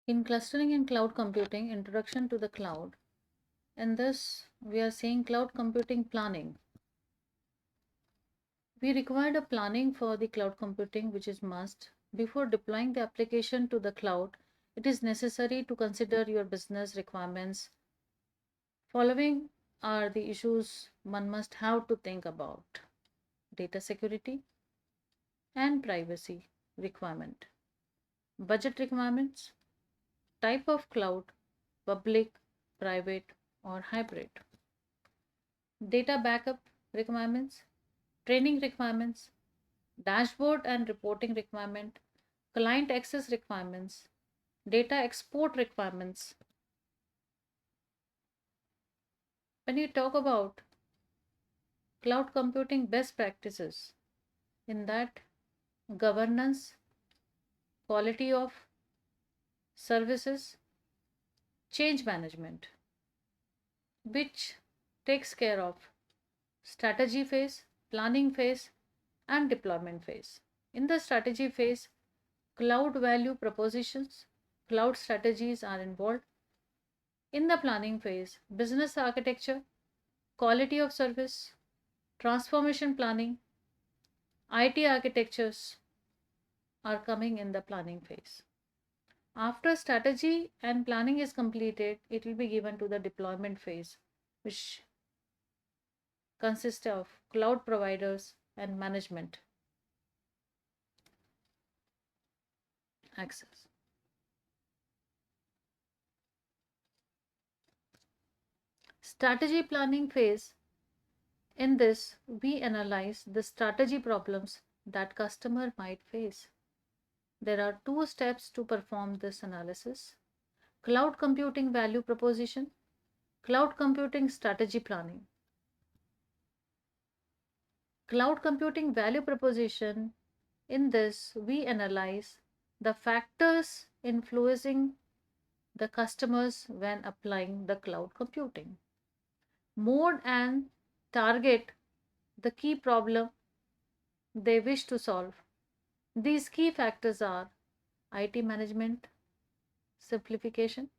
In Clustering and Cloud Computing, Introduction to the Cloud. In this, we are seeing cloud computing planning. We required a planning for the cloud computing, which is must. Before deploying the application to the cloud, it is necessary to consider your business requirements. Following are the issues one must have to think about: data security and privacy requirement, budget requirements, type of cloud, public, private, or hybrid, data backup requirements, training requirements, dashboard and reporting requirement, client access requirements, data export requirements. When you talk about cloud computing best practices, in that governance, quality of services, change management, which takes care of strategy phase, planning phase, and deployment phase. In the strategy phase, cloud value propositions, cloud strategies are involved. In the planning phase, business architecture, quality of service, transformation planning, IT architectures are coming in the planning phase. After strategy and planning is completed, it will be given to the deployment phase, which consists of cloud providers and management access. Strategy planning phase. In this, we analyze the strategy problems that customer might face. There are two steps to perform this analysis: cloud computing value proposition, cloud computing strategy planning. Cloud computing value proposition. In this, we analyze the factors influencing the customers when applying the cloud computing. Mode and target the key problem they wish to solve. These key factors are IT management simplification,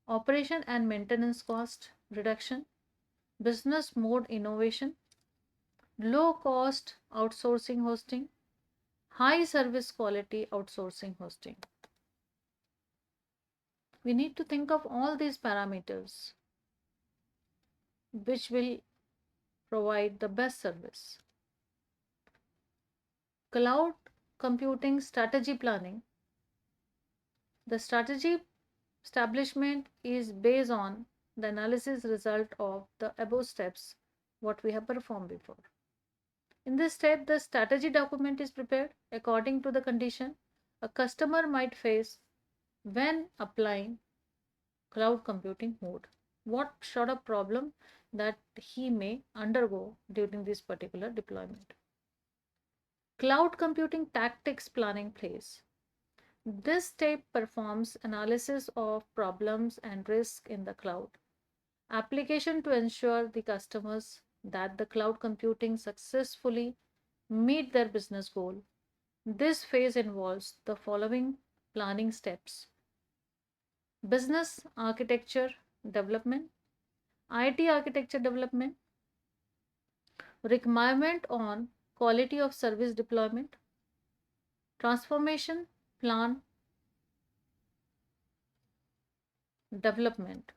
operation and maintenance cost reduction, business mode innovation, low cost outsourcing hosting, high service quality outsourcing hosting. We need to think of all these parameters which will provide the best service. Cloud computing strategy planning. The strategy establishment is based on the analysis result of the above steps what we have performed before. In this step, the strategy document is prepared according to the condition a customer might face when applying cloud computing mode. What sort of problem that he may undergo during this particular deployment. Cloud computing tactics planning phase. This step performs analysis of problems and risk in the cloud application to ensure the customers that the cloud computing successfully meet their business goal. This phase involves the following planning steps: business architecture development, IT architecture development, requirement on quality of service deployment, transformation plan development,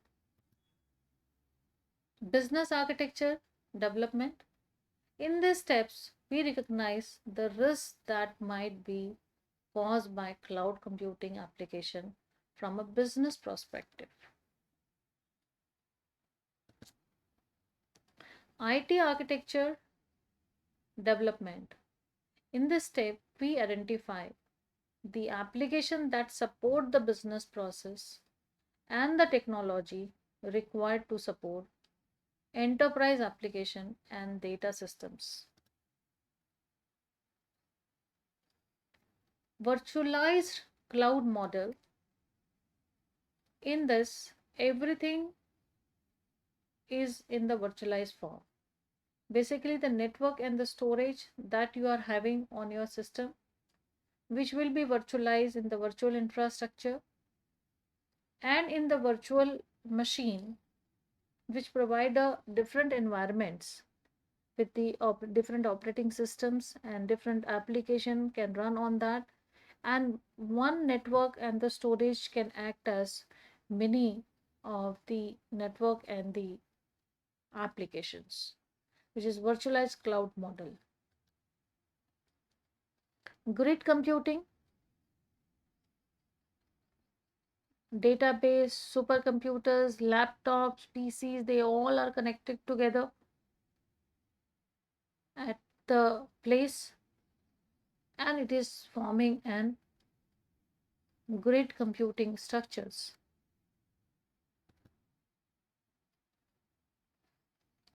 business architecture development. In these steps, we recognize the risks that might be caused by cloud computing application from a business perspective. IT architecture development. In this step, we identify the application that support the business process and the technology required to support enterprise application and data systems. Virtualized cloud model. In this, everything is in the virtualized form. Basically, the network and the storage that you are having on your system, which will be virtualized in the virtual infrastructure, and in the virtual machine, which provide a different environments with the different operating systems and different application can run on that, and one network and the storage can act as many of the network and the applications, which is virtualized cloud model. Grid computing, database, supercomputers, laptops, PCs, they all are connected together at the place, and it is forming an grid computing structures.